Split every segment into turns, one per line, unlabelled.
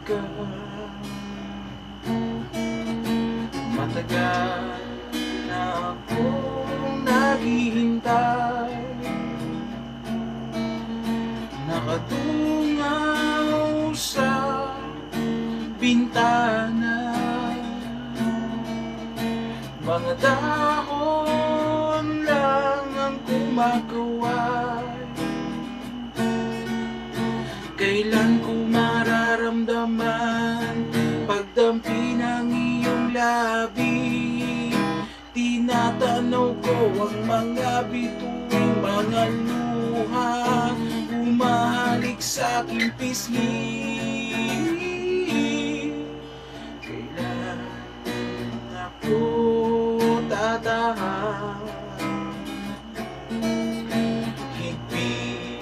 ka. Matagal na akong naghihintay, nakatungaw sa bintana. Mga dahon lang ang kumakaway. Kailan ko mararamdaman pagdampi ng iyong labi? Tinatanaw ko ang mga bituing, mga luha humahalik sa aking pisngi. Kailan ako tatahan? Higpit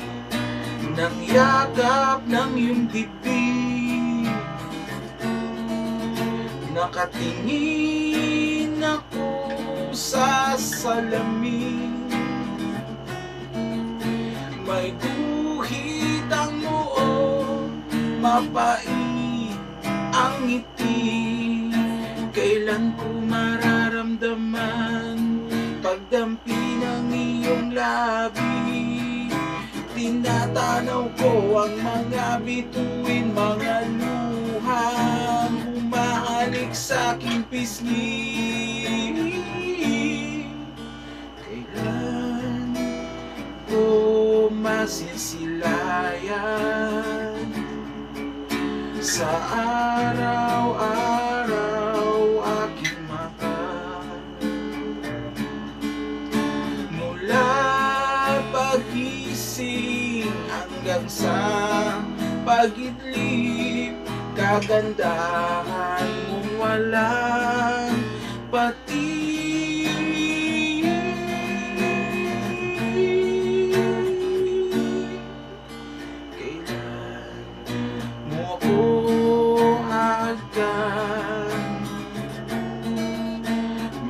ng yakap ng iyong dibdib, nakatingin ako sa salamin. May guhit ang noo, mapait ang ngiti. Kailan ko mararamdaman pagdampi ng iyong labi? Tinatanaw ko ang mga bituin, mga luhang humahalik sa aking pisngi. Kailan ko masisilayan sa araw-araw aking mahal? Mula pagising hanggang sa pagidlip, kagandahan mong walang patig. Kailan mo ako hahagkan?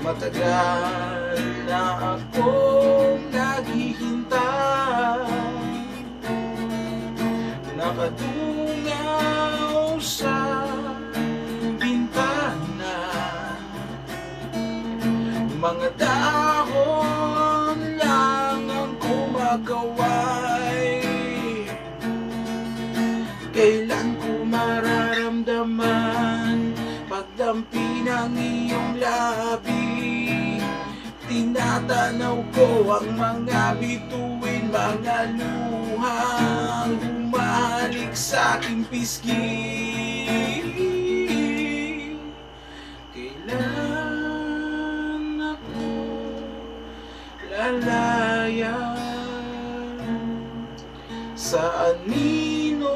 Matagal na akong naghihintay, nakatungaw sa bintana. Mga dahon lang ang kumakaway. Kailan ko mararamdaman pagdampi ng iyong labi? Tinatanaw ko ang mga bituin, mga luhang humahalik sa aking pisngi. Kailan ako lalayan sa anino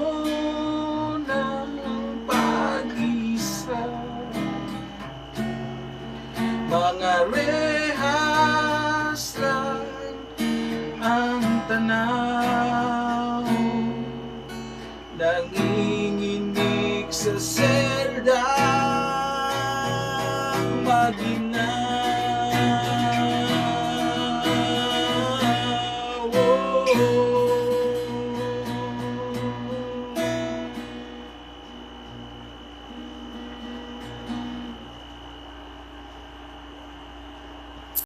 ng pag-isa? Mga rehas lang ang tanan.